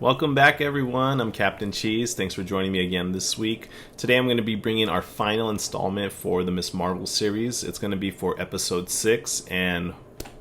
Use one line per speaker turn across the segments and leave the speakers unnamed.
Welcome back, everyone. I'm Captchz. Thanks for joining me again this week. Today I'm going to be bringing our final installment for the Miss Marvel series. It's going to be for episode 6, and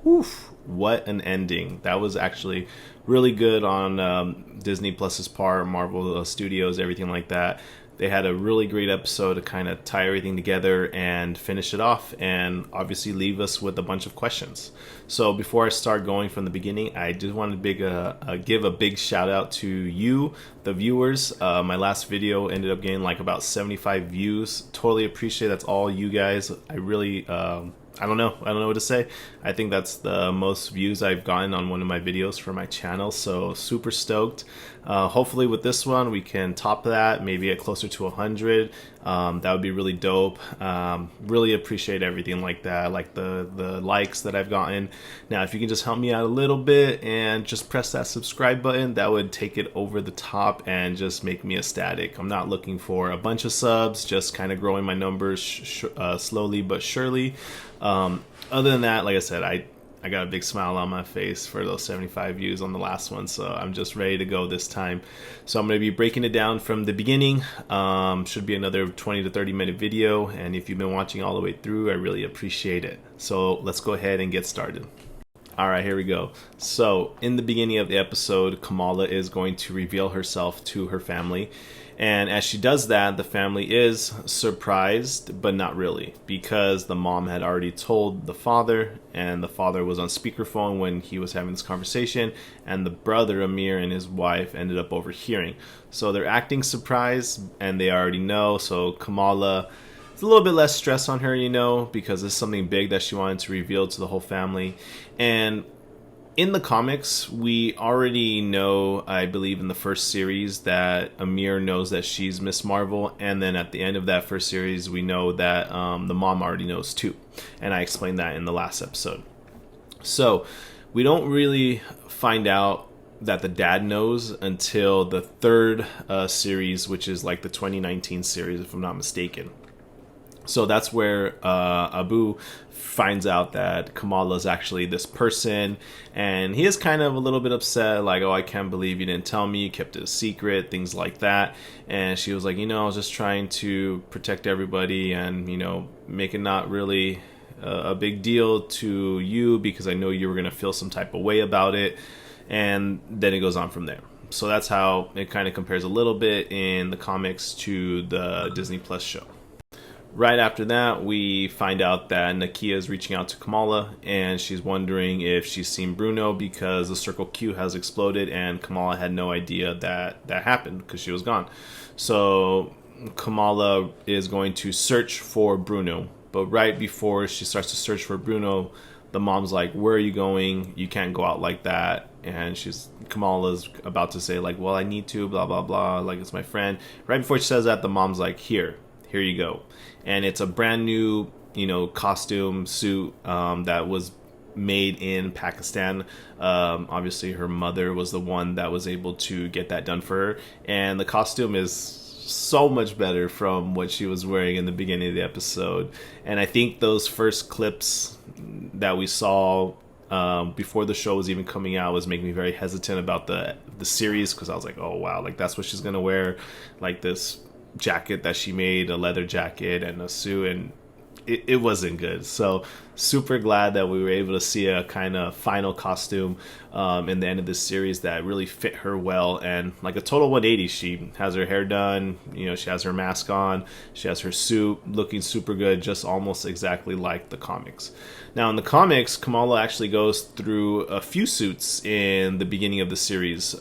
woof, what an ending. That was actually really good on Disney Plus's part, Marvel Studios, everything like that. They had a really great episode to kind of tie everything together and finish it off, and obviously leave us with a bunch of questions. So before I start going from the beginning, I just want to give a big shout out to you, the viewers. My last video ended up getting like about 75 views. Totally appreciate it. That's all you guys. I really I don't know what to say. I think that's the most views I've gotten on one of my videos for my channel, so super stoked. Hopefully with this one we can top that, maybe get closer to 100. That would be really dope. Really appreciate everything like that, like the likes that I've gotten. Now if you can just help me out a little bit and just press that subscribe button, that would take it over the top and just make me ecstatic. I'm not looking for a bunch of subs, just kind of growing my numbers slowly but surely. Other than that, like I said, I got a big smile on my face for those 75 views on the last one, so I'm just ready to go this time. So I'm going to be breaking it down from the beginning. Should be another 20 to 30 minute video, and if you've been watching all the way through, I really appreciate it. So let's go ahead and get started. Alright, here we go. So, in the beginning of the episode, Kamala is going to reveal herself to her family. And as she does that, the family is surprised, but not really, because the mom had already told the father, and the father was on speakerphone when he was having this conversation, and the brother, Amir, and his wife ended up overhearing. So they're acting surprised, and they already know, so Kamala... it's a little bit less stress on her, you know, because it's something big that she wanted to reveal to the whole family. And in the comics, we already know, I believe in the first series, that Amir knows that she's Miss Marvel. And then at the end of that first series, we know that the mom already knows too. And I explained that in the last episode. So we don't really find out that the dad knows until the third series, which is like the 2019 series, if I'm not mistaken. So that's where Abu finds out that Kamala is actually this person, and he is kind of a little bit upset, like, oh, I can't believe you didn't tell me, you kept it a secret, things like that. And she was like, I was just trying to protect everybody and, make it not really a big deal to you, because I know you were going to feel some type of way about it. And then it goes on from there. So that's how it kind of compares a little bit in the comics to the Disney Plus show. Right after that, we find out that Nakia is reaching out to Kamala, and she's wondering if she's seen Bruno, because the Circle Q has exploded, and Kamala had no idea that happened because she was gone. So Kamala is going to search for Bruno, but right before she starts to search for Bruno, the mom's like, where are you going? You can't go out like that. And Kamala's about to say, like, well, I need to, blah, blah, blah, like, it's my friend. Right before she says that, the mom's like, here you go. And it's a brand new, costume suit that was made in Pakistan. Obviously, her mother was the one that was able to get that done for her. And the costume is so much better from what she was wearing in the beginning of the episode. And I think those first clips that we saw before the show was even coming out was making me very hesitant about the series, because I was like, oh, wow, like that's what she's going to wear, like this jacket that she made, a leather jacket and a suit, and it wasn't good. So super glad that we were able to see a kind of final costume in the end of this series that really fit her well, and like a total 180. She has her hair done, she has her mask on, she has her suit looking super good, just almost exactly like the comics. Now in the comics, Kamala actually goes through a few suits in the beginning of the series.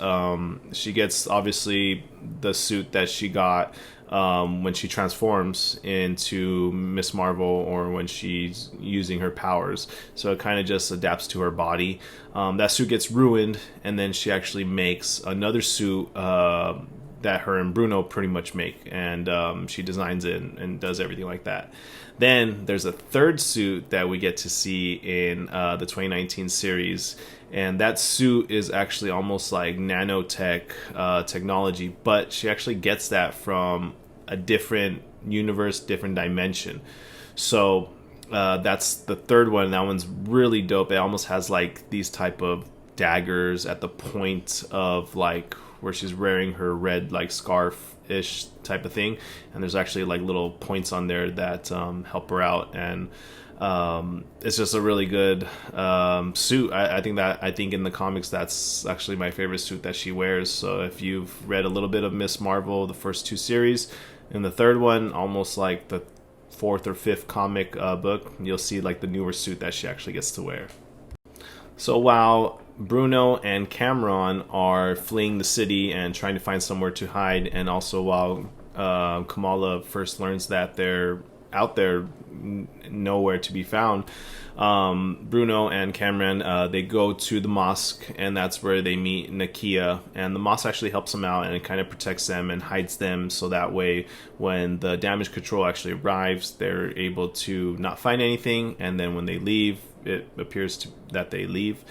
She gets obviously the suit that she got when she transforms into Miss Marvel, or when she's using her powers. So it kind of just adapts to her body. That suit gets ruined, and then she actually makes another suit that her and Bruno pretty much make, and she designs it and does everything like that. Then there's a third suit that we get to see in the 2019 series, and that suit is actually almost like nanotech technology, but she actually gets that from a different universe, different dimension. So that's the third one. That one's really dope. It almost has like these type of daggers at the point of like where she's wearing her red like scarf-ish type of thing, and there's actually like little points on there that help her out, and it's just a really good suit. I think in the comics that's actually my favorite suit that she wears. So if you've read a little bit of Miss Marvel, the first 2 series, and the third one, almost like the 4th or 5th comic book, you'll see like the newer suit that she actually gets to wear. So while Bruno and Cameron are fleeing the city and trying to find somewhere to hide, and also while Kamala first learns that they're out there nowhere to be found, Bruno and Cameron they go to the mosque, and that's where they meet Nakia, and the mosque actually helps them out, and it kind of protects them and hides them, so that way when the damage control actually arrives, they're able to not find anything, and then when they leave, it appears that they leave.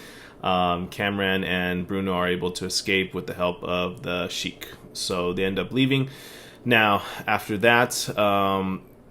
Cameron and Bruno are able to escape with the help of the Sheik, so they end up leaving. Now after that,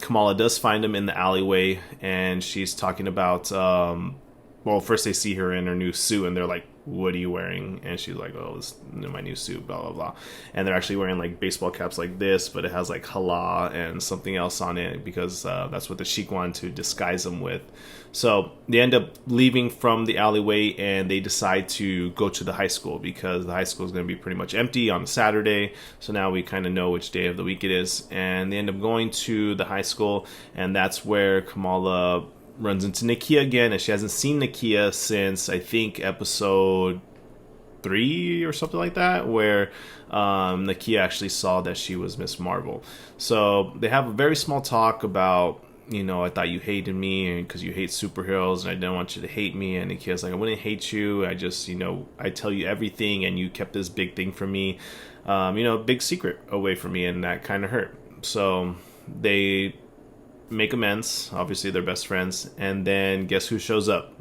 Kamala does find him in the alleyway, and she's talking about, well, first they see her in her new suit, and they're like, what are you wearing? And she's like, oh, this is my new suit, blah, blah, blah. And they're actually wearing like baseball caps like this, but it has like Hala and something else on it, because that's what the Sheik wanted to disguise them with. So they end up leaving from the alleyway, and they decide to go to the high school, because the high school is going to be pretty much empty on a Saturday. So now we kind of know which day of the week it is. And they end up going to the high school, and that's where Kamala runs into Nakia again, and she hasn't seen Nakia since I think episode 3 or something like that, where Nakia actually saw that she was Miss Marvel. So they have a very small talk about, I thought you hated me because you hate superheroes, and I didn't want you to hate me. And Nakia's like, I wouldn't hate you. I just, I tell you everything, and you kept this big thing from me, big secret away from me, and that kind of hurt. So they make amends. Obviously, they're best friends. And then guess who shows up?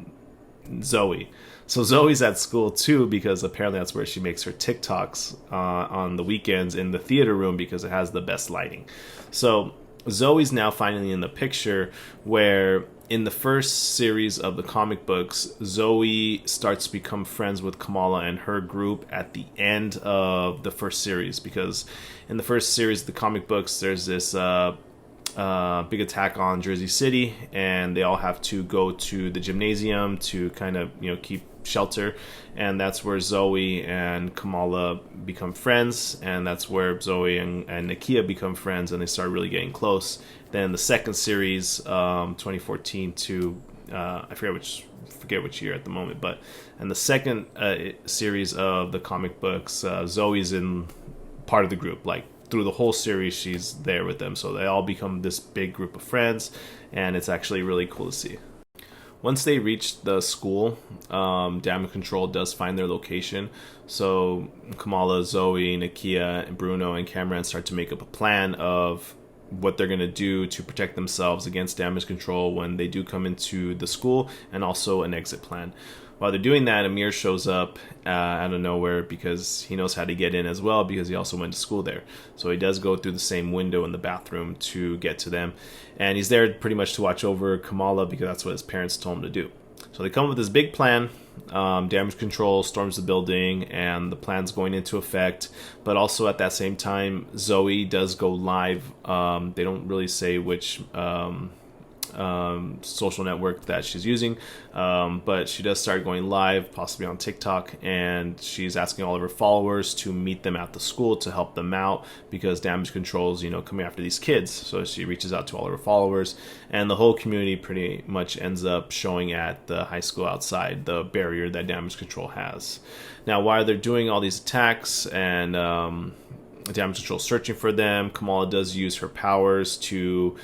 Zoe. So Zoe's at school too, because apparently that's where she makes her TikToks on the weekends in the theater room, because it has the best lighting. So Zoe's now finally in the picture, where in the first series of the comic books, Zoe starts to become friends with Kamala and her group at the end of the first series, because in the first series of the comic books, there's this big attack on Jersey City, and they all have to go to the gymnasium to kind of keep shelter, and that's where Zoe and Kamala become friends, and that's where Zoe and Nakia become friends, and they start really getting close. Then the second series, 2014 to I forget which year at the moment, but in the second series of the comic books, Zoe's in part of the group, like through the whole series she's there with them, so they all become this big group of friends, and it's actually really cool to see. Once they reach the school, Damage Control does find their location, so Kamala, Zoe, Nakia, and Bruno, and Cameron start to make up a plan of what they're going to do to protect themselves against Damage Control when they do come into the school, and also an exit plan. While they're doing that, Amir shows up out of nowhere, because he knows how to get in as well, because he also went to school there. So he does go through the same window in the bathroom to get to them. And he's there pretty much to watch over Kamala, because that's what his parents told him to do. So they come up with this big plan. Damage Control storms the building, and the plan's going into effect. But also at that same time, Zoe does go live. They don't really say which social network that she's using, but she does start going live, possibly on TikTok, and she's asking all of her followers to meet them at the school to help them out, because Damage Control's coming after these kids. So she reaches out to all of her followers, and the whole community pretty much ends up showing at the high school outside the barrier that Damage Control has. Now while they're doing all these attacks and Damage Control searching for them, Kamala does use her powers to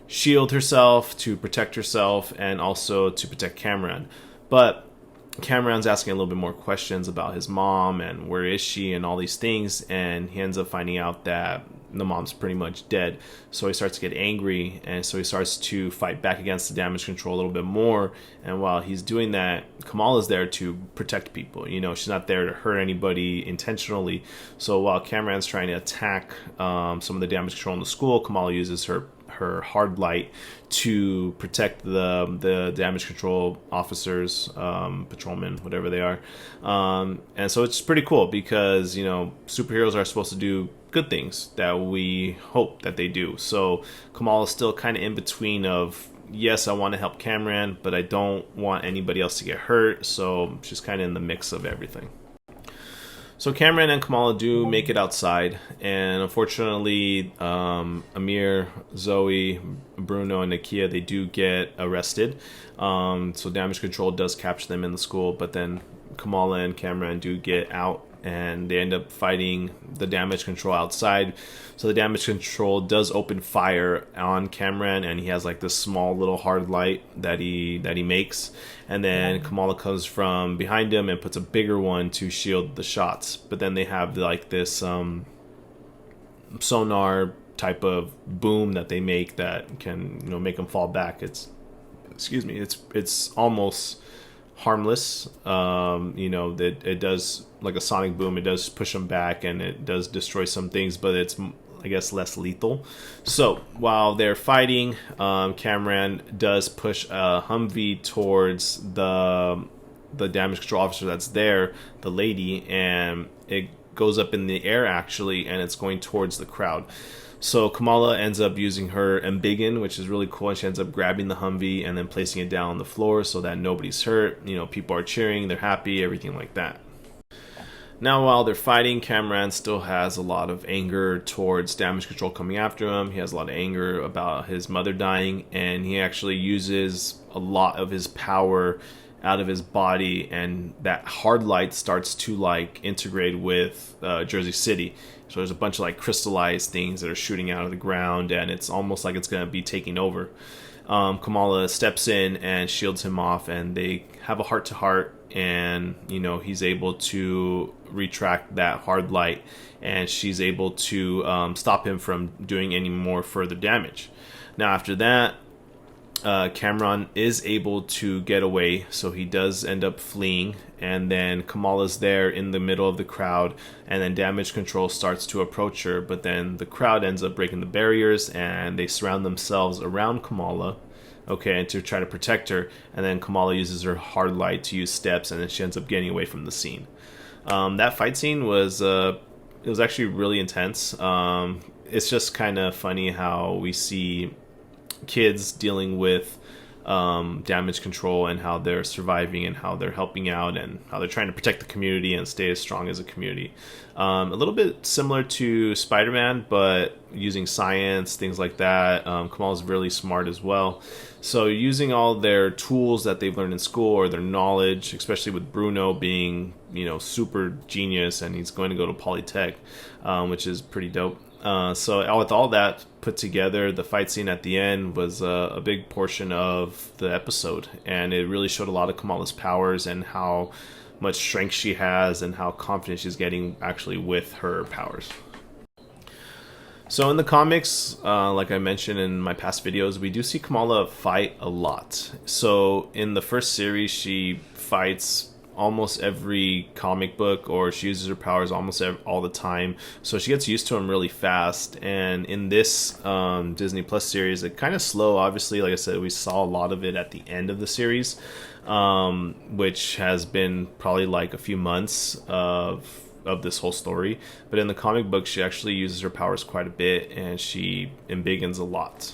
shield herself, to protect herself, and also to protect Cameron. But Cameron's asking a little bit more questions about his mom and where is she and all these things, and he ends up finding out that the mom's pretty much dead. So he starts to get angry, and so he starts to fight back against the damage control a little bit more. And while he's doing that, Kamala's there to protect people. You know, she's not there to hurt anybody intentionally. So while Cameron's trying to attack some of the damage control in the school, Kamala uses her hard light to protect the damage control officers, patrolmen, whatever they are. And so it's pretty cool because, you know, superheroes are supposed to do good things that we hope that they do. So Kamala's still kind of in between of, yes, I want to help Cameron, but I don't want anybody else to get hurt. So she's kind of in the mix of everything. So Cameron and Kamala do make it outside, and unfortunately, Amir, Zoe, Bruno, and Nakia, they do get arrested. So damage control does capture them in the school, but then Kamala and Cameron do get out, and they end up fighting the damage control outside. So the damage control does open fire on Cameron, and he has like this small little hard light that he makes, and then Kamala comes from behind him and puts a bigger one to shield the shots. But then they have like this sonar type of boom that they make that can, you know, make them fall back. It's almost harmless. You know, that it does, like a sonic boom, it does push them back and it does destroy some things, but it's, I guess, less lethal. So while they're fighting, Cameron does push a Humvee towards the damage control officer that's there, the lady, and it goes up in the air actually, and it's going towards the crowd. So Kamala ends up using her embiggen, which is really cool, and she ends up grabbing the Humvee and then placing it down on the floor so that nobody's hurt. You know, people are cheering, they're happy, everything like that. Now, while they're fighting, Cameron still has a lot of anger towards damage control coming after him. He has a lot of anger about his mother dying, and he actually uses a lot of his power out of his body, and that hard light starts to like integrate with Jersey City. So there's a bunch of like crystallized things that are shooting out of the ground, and it's almost like it's going to be taking over. Kamala steps in and shields him off, and they have a heart-to-heart, and, you know, he's able to retract that hard light, and she's able to stop him from doing any more further damage. Now, after that, Cameron is able to get away, so he does end up fleeing, and then Kamala's there in the middle of the crowd, and then damage control starts to approach her, but then the crowd ends up breaking the barriers, and they surround themselves around Kamala, okay, and to try to protect her, and then Kamala uses her hard light to use steps, and then she ends up getting away from the scene. That fight scene was it was actually really intense. It's just kind of funny how we see kids dealing with damage control and how they're surviving and how they're helping out and how they're trying to protect the community and stay as strong as a community. A little bit similar to Spider-Man, but using science, things like that. Kamala's really smart as well. So using all their tools that they've learned in school, or their knowledge, especially with Bruno being, you know, super genius, and he's going to go to Polytech, which is pretty dope. So with all that put together, the fight scene at the end was a big portion of the episode, and it really showed a lot of Kamala's powers and how much strength she has and how confident she's getting actually with her powers. So in the comics, like I mentioned in my past videos, we do see Kamala fight a lot. So in the first series, she fights almost every comic book, or she uses her powers almost all the time, so she gets used to them really fast. And in this Disney Plus series, it's kind of slow. Obviously, like I said, we saw a lot of it at the end of the series, which has been probably like a few months of this whole story. But in the comic book, she actually uses her powers quite a bit, and she embiggens a lot.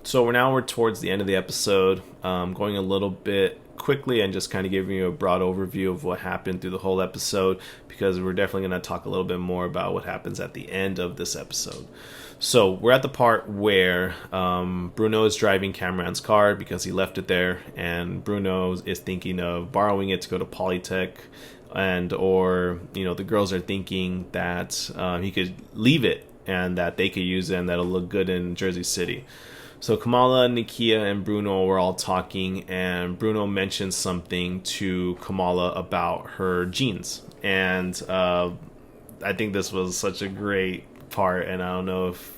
So we're towards the end of the episode, going a little bit quickly and just kind of giving you a broad overview of what happened through the whole episode, because we're definitely going to talk a little bit more about what happens at the end of this episode. So we're at the part where Bruno is driving Cameron's car because he left it there, and Bruno is thinking of borrowing it to go to Polytech, and or, you know, the girls are thinking that he could leave it and that they could use it and that'll look good in Jersey City. So Kamala, Nakia, and Bruno were all talking, and Bruno mentioned something to Kamala about her jeans. And I think this was such a great part, and I don't know if,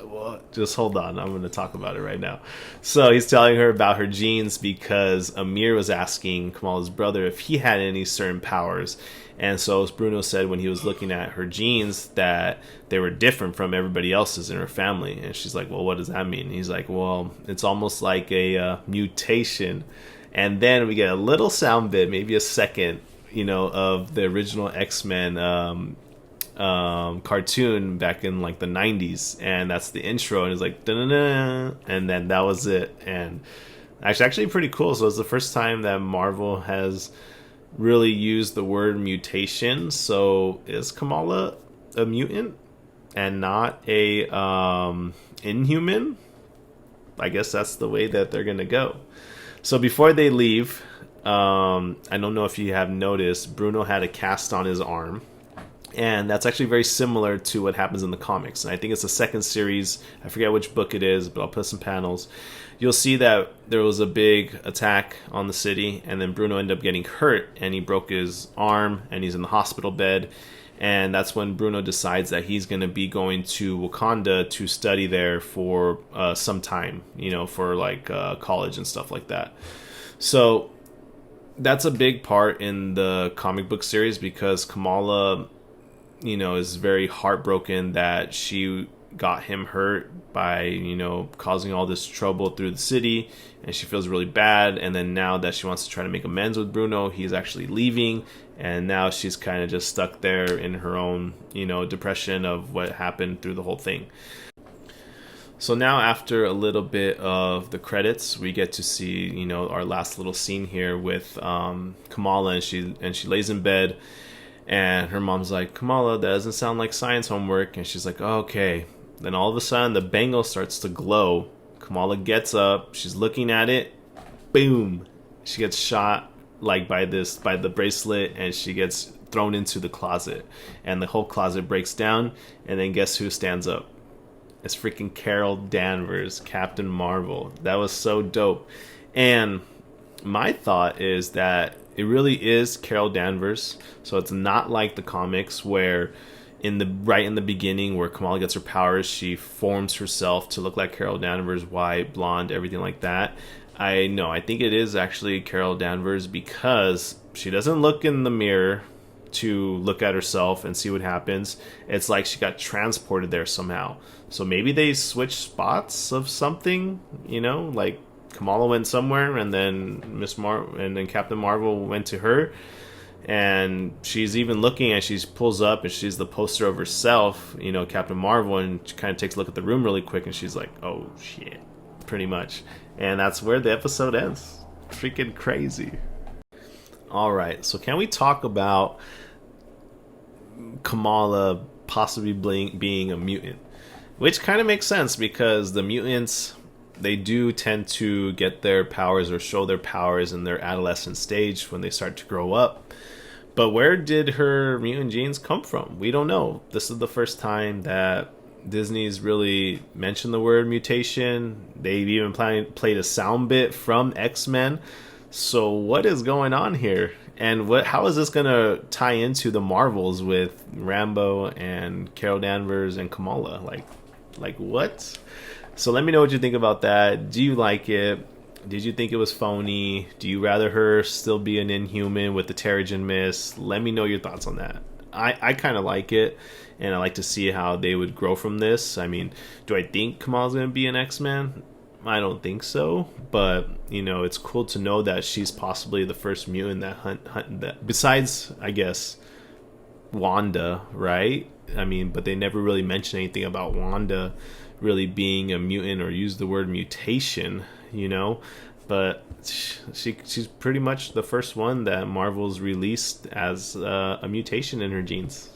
well, just hold on, I'm going to talk about it right now. So he's telling her about her genes because Amir was asking Kamala's brother if he had any certain powers. And so Bruno said when he was looking at her genes that they were different from everybody else's in her family. And she's like, well, what does that mean? And he's like, well, it's almost like a mutation. And then we get a little sound bit, maybe a second, of the original X-Men cartoon back in like the 90s, and that's the intro, and it's like da-da-da, and then that was it. And actually pretty cool. So it's the first time that Marvel has really used the word mutation. So is Kamala a mutant and not a inhuman? I guess that's the way that they're gonna go. So before they leave, I don't know if you have noticed, Bruno had a cast on his arm. And that's actually very similar to what happens in the comics. And I think it's the second series. I forget which book it is, but I'll put some panels. You'll see that there was a big attack on the city, and then Bruno ended up getting hurt, and he broke his arm, and he's in the hospital bed. And that's when Bruno decides that he's going to be going to Wakanda to study there for some time, for like college and stuff like that. So that's a big part in the comic book series because Kamala, is very heartbroken that she got him hurt by, causing all this trouble through the city, and she feels really bad. And then now that she wants to try to make amends with Bruno, he's actually leaving, and now she's kind of just stuck there in her own, depression of what happened through the whole thing. So now after a little bit of the credits, we get to see, our last little scene here with Kamala, and she lays in bed. And her mom's like, Kamala, that doesn't sound like science homework. And she's like, oh, okay. Then all of a sudden, the bangle starts to glow. Kamala gets up. She's looking at it. Boom. She gets shot like by the bracelet, and she gets thrown into the closet. And the whole closet breaks down. And then guess who stands up? It's freaking Carol Danvers, Captain Marvel. That was so dope. And my thought is that it really is Carol Danvers. So it's not like the comics where right in the beginning where Kamala gets her powers, she forms herself to look like Carol Danvers, white, blonde, everything like that. I think it is actually Carol Danvers because she doesn't look in the mirror to look at herself and see what happens. It's like she got transported there somehow. So maybe they switched spots of something, like Kamala went somewhere, and then and then Captain Marvel went to her, and she's even looking, and she pulls up, and she's the poster of herself, Captain Marvel, and she kind of takes a look at the room really quick, and she's like, oh shit, pretty much, and that's where the episode ends. Freaking crazy. All right, so can we talk about Kamala possibly being a mutant, which kind of makes sense because the mutants, they do tend to get their powers or show their powers in their adolescent stage when they start to grow up. But where did her mutant genes come from? We don't know. This is the first time that Disney's really mentioned the word mutation. They've even played a sound bit from X-Men. So what is going on here? And how is this going to tie into the Marvels with Rambo and Carol Danvers and Kamala? Like what? So let me know what you think about that. Do you like it? Did you think it was phony? Do you rather her still be an Inhuman with the Terrigen Mist? Let me know your thoughts on that. I kind of like it, and I like to see how they would grow from this. I mean, do I think Kamala's going to be an X-Men? I don't think so, but it's cool to know that she's possibly the first mutant that hunt that, besides, I guess, Wanda, right? I mean, but they never really mention anything about Wanda really being a mutant or use the word mutation, but she's pretty much the first one that Marvel's released as a mutation in her genes.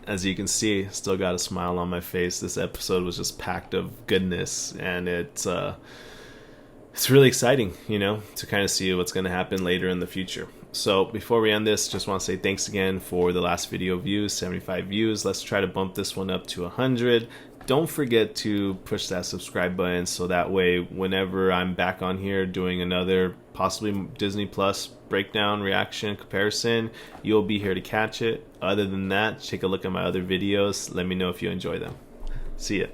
As you can see, still got a smile on my face. This episode was just packed of goodness, and it's really exciting, to kind of see what's going to happen later in the future. So before we end this, just want to say thanks again for the last video views, 75 views. Let's try to bump this one up to 100. Don't forget to push that subscribe button so that way whenever I'm back on here doing another possibly Disney Plus breakdown, reaction, comparison, you'll be here to catch it. Other than that, take a look at my other videos. Let me know if you enjoy them. See ya.